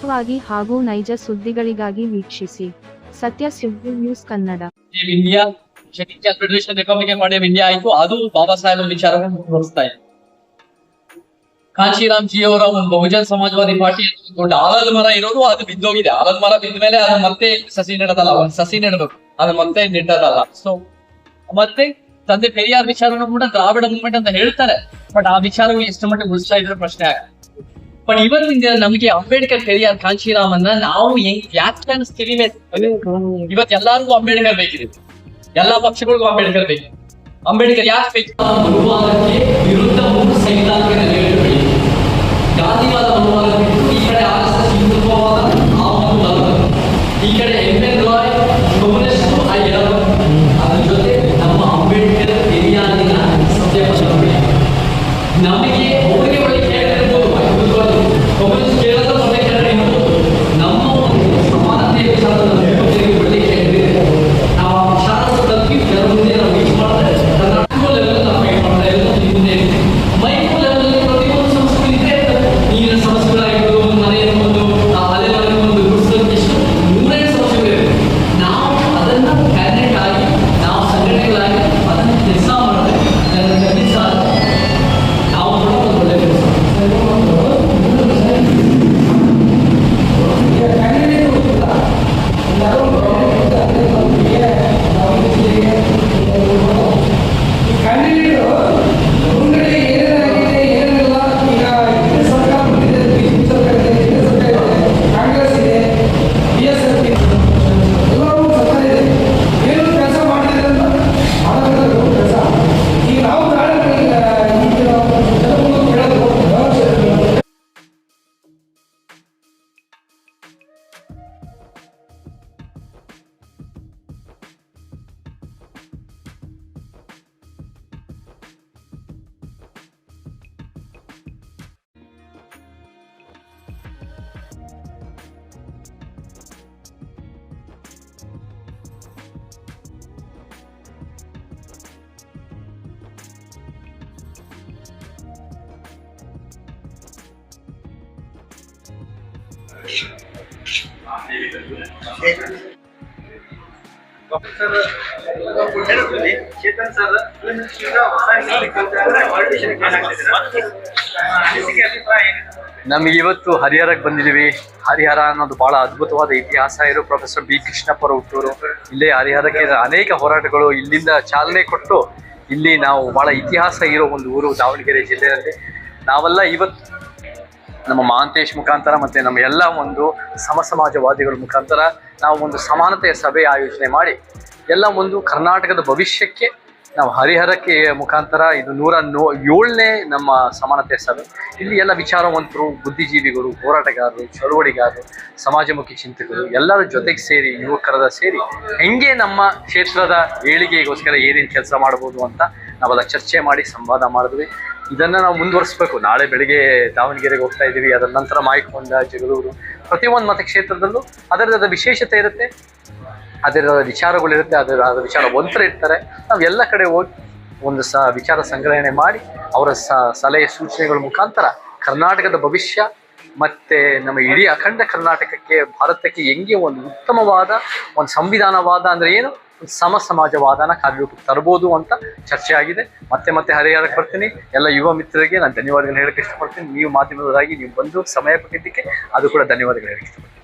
ಖಚಿತವಾಗಿ ಹಾಗೂ ನೈಜ ಸುದ್ದಿಗಳಿಗಾಗಿ ವೀಕ್ಷಿಸಿ ಸತ್ಯ ಸುದ್ದಿ news Kannada. India federation republic of India ಆಯ್ತು. ಅದು ಬಾಬಾ ಸಾಹೇಬ್ ವಿಚಾರವನ್ನು ತೋರಿಸ್ತಾ ಇದೆ. ಕಾಂಶಿರಾಮ್ ಜಿ ಅವರ ಒಂದು ಬಹುಜನ್ ಸಮಾಜವಾದಿ ಪಾರ್ಟಿ ದೊಡ್ಡ ಆಲದ ಮರ ಇರೋದು ಅದು ಬಿದ್ದೋಗಿದೆ. ಆಲದ ಮರ ಬಿದ್ದ ಮೇಲೆ ಅದು ಮತ್ತೆ ಸಸಿ ನೆಡೋದಲ್ಲ, ಒಂದು ಸಸಿ ನೆಡಬೇಕು, ಅದು ಮತ್ತೆ ನೆಟ್ಟದಲ್ಲ. ಸೊ ಮತ್ತೆ ತಂದೆ ಪೆರಿಯಾರ್ ವಿಚಾರವನ್ನು ಕೂಡ ದ್ರಾವಿಡ ಮೂವ್ಮೆಂಟ್ ಅಂತ ಹೇಳ್ತಾರೆ, ಬಟ್ ಆ ವಿಚಾರವು ಎಷ್ಟು ಮಟ್ಟಿಗೆ ಉಳಿಸ್ತಾ ಇದ್ರೆ ಪ್ರಶ್ನೆ ಆಗ. ಬಟ್ ಇವತ್ತಿನ ದಿನ ನಮಗೆ ಅಂಬೇಡ್ಕರ್, ಪೆರಿಯಾರ್, ಕಾಂಶಿರಾಮ್ ಅನ್ನ ನಾವು ವ್ಯಾಖ್ಯಾನಿಸ್ತೀವಿ. ಇವತ್ತು ಎಲ್ಲರಿಗೂ ಅಂಬೇಡ್ಕರ್ ಬೇಕಿದೆ, ಎಲ್ಲಾ ಪಕ್ಷಗಳಿಗೂ ಅಂಬೇಡ್ಕರ್ ಬೇಕು. ಅಂಬೇಡ್ಕರ್ ಯಾಕೆ ಬೇಕು? ಮನುವಾದಕ್ಕೆ ವಿರುದ್ಧ ಮೂರು ಸೈದ್ಧಾಂತಿಕ ನೆಲೆಗಳು, ಗಾಂಧಿವಾದ ಮನುವಾದ ಬಿಟ್ಟು ಈ ಕಡೆ ಆರ್ಎಸ್ಎಸ್ ಹಿಂದುತ್ವವಾದ ಆ ಮನುವಾದ, ಈ ಕಡೆ ಎಂ.ಎನ್. ರಾಯ್ ಕಮ್ಯುನಿಸ್ಟ್ ಆ ಎಡವ, ಅದ್ರ ಜೊತೆ ನಮ್ಮ ಅಂಬೇಡ್ಕರ್ ಪೆರಿಯಾರಿನ ಸತ್ಯಪತ್ರ. ನಮಗೆ ಒಬ್ಬರಿಗೆ ಒಳಗೆ ಕೇಳಿರ್ಬೋದು, ಕಮ್ಯುನಿಸ್ಟ್ ಕೇಳದ ಮೊದಲೇ ಕೇಳಿರ್ಬೋದು, ನಮ್ಮ ಒಂದು ಸಮಾನತೆ ವಿಚಾರದ ಒಳ್ಳೆ ಕೇಳಿದ್ರೆ ನಾವು ಆ ವಿಚಾರದ ತಪ್ಪಿ ಜನರ ಮುಂದೆ ನಾವು ಯೂಸ್ ಮಾಡ್ತಾರೆ. ಕರ್ನಾಟಕ ಲೆವೆಲ್ ನಾವು ಫೈಟ್ ಮಾಡ್ತಾ ಇರೋದು ಮುಂದೆ ಮೈಕ್ರೋ ಲೆವೆಲ್ ಪ್ರತಿಯೊಂದು ಸಮಸ್ಯೆ ಇದ್ರೆ ನೀರಿನ ಸಮಸ್ಯೆಗಳಾಗಿರ್ಬೋದು, ಒಂದು ಮನೆ ಒಂದು ಅಲೆ ಮನೆ ಒಂದು ಗುಡಿಸೋದಕ್ಕೆ ನೂರೈದು ಸಮಸ್ಯೆಗಳಿವೆ. ನಾವು ಅದನ್ನ ಕ್ಯಾಬಿನೆಟ್ ಆಗಿ ನಾವು ಸಂಘಟನೆಗಳಾಗಿ ಅದನ್ನು ಕೆಲಸ ಮಾಡಿದ್ರೆ ಜನರ ಖಂಡಿತ ನಾವು ಕೂಡ ಒಂದು ಒಳ್ಳೆ ಕೆಲಸ. ನಮಗೆ ಇವತ್ತು ಹರಿಹರಕ್ಕೆ ಬಂದಿದ್ದೀವಿ. ಹರಿಹರ ಅನ್ನೋದು ಬಹಳ ಅದ್ಭುತವಾದ ಇತಿಹಾಸ ಇರೋ ಪ್ರೊಫೆಸರ್ ಬಿ ಕೃಷ್ಣಪ್ಪರ ಹುಟ್ಟೂರು. ಇಲ್ಲೇ ಹರಿಹರಕ್ಕೆ ಅನೇಕ ಹೋರಾಟಗಳು ಇಲ್ಲಿಂದ ಚಾಲನೆ ಕೊಟ್ಟು ಇಲ್ಲಿ ನಾವು ಬಹಳ ಇತಿಹಾಸ ಇರೋ ಒಂದು ಊರು ದಾವಣಗೆರೆ ಜಿಲ್ಲೆಯಲ್ಲಿ. ನಾವೆಲ್ಲ ಇವತ್ತು ನಮ್ಮ ಮಹಾಂತೇಶ್ ಮುಖಾಂತರ ಮತ್ತು ನಮ್ಮ ಎಲ್ಲ ಒಂದು ಸಮಾಜವಾದಿಗಳ ಮುಖಾಂತರ ನಾವು ಒಂದು ಸಮಾನತೆಯ ಸಭೆ ಆಯೋಜನೆ ಮಾಡಿ ಎಲ್ಲ ಒಂದು ಕರ್ನಾಟಕದ ಭವಿಷ್ಯಕ್ಕೆ ನಾವು ಹರಿಹರಕ್ಕೆ ಮುಖಾಂತರ ಇದು 107ನೇ ನಮ್ಮ ಸಮಾನತೆಯ ಸಭೆ. ಇಲ್ಲಿ ಎಲ್ಲ ವಿಚಾರವಂತರು, ಬುದ್ಧಿಜೀವಿಗಳು, ಹೋರಾಟಗಾರರು, ಚಳುವಳಿಗಾರರು, ಸಮಾಜಮುಖಿ ಚಿಂತಕರು ಎಲ್ಲರ ಜೊತೆಗೆ ಸೇರಿ, ಯುವಕರದ ಸೇರಿ ಹೆಂಗೆ ನಮ್ಮ ಕ್ಷೇತ್ರದ ಏಳಿಗೆಗೋಸ್ಕರ ಏನೇನು ಕೆಲಸ ಮಾಡ್ಬೋದು ಅಂತ ನಾವೆಲ್ಲ ಚರ್ಚೆ ಮಾಡಿ ಸಂವಾದ ಮಾಡಿದ್ವಿ. ಇದನ್ನು ನಾವು ಮುಂದುವರಿಸ್ಬೇಕು. ನಾಳೆ ಬೆಳಿಗ್ಗೆ ದಾವಣಗೆರೆಗೆ ಹೋಗ್ತಾ ಇದ್ದೀವಿ. ಅದರ ನಂತರ ಮಾಯಕೊಂಡ, ಜಗಳೂರು, ಪ್ರತಿಯೊಂದು ಮತಕ್ಷೇತ್ರದಲ್ಲೂ ಅದರದಾದ ವಿಶೇಷತೆ ಇರುತ್ತೆ, ಅದರ ವಿಚಾರಗಳಿರುತ್ತೆ, ಅದರ ವಿಚಾರವಂತರು ಇರ್ತಾರೆ. ನಾವು ಎಲ್ಲ ಕಡೆ ಹೋಗಿ ಒಂದು ವಿಚಾರ ಸಂಗ್ರಹಣೆ ಮಾಡಿ ಅವರ ಸಲಹೆ ಸೂಚನೆಗಳ ಮುಖಾಂತರ ಕರ್ನಾಟಕದ ಭವಿಷ್ಯ ಮತ್ತು ನಮ್ಮ ಇಡೀ ಅಖಂಡ ಕರ್ನಾಟಕಕ್ಕೆ, ಭಾರತಕ್ಕೆ ಹೆಂಗೆ ಒಂದು ಉತ್ತಮವಾದ ಒಂದು ಸಂವಿಧಾನವಾದ ಅಂದರೆ ಏನು, ಒಂದು ಸಮಾಜವಾದನ ಕಾರ್ಯರೂಪಕ್ಕೆ ತರ್ಬೋದು ಅಂತ ಚರ್ಚೆ ಆಗಿದೆ. ಮತ್ತೆ ಹರಿಹರಕ್ಕೆ ಬರ್ತೀನಿ. ಎಲ್ಲ ಯುವ ಮಿತ್ರರಿಗೆ ನಾನು ಧನ್ಯವಾದಗಳು ಹೇಳಕ್ಕೆ ಇಷ್ಟಪಡ್ತೀನಿ. ನೀವು ಮಾಧ್ಯಮದವರಾಗಿ ನೀವು ಬಂದು ಸಮಯ ಕೊಟ್ಟಿದ್ದಕ್ಕೆ ಅದು ಕೂಡ ಧನ್ಯವಾದಗಳು ಹೇಳಕ್ಕೆ ಇಷ್ಟಪಡ್ತೀನಿ.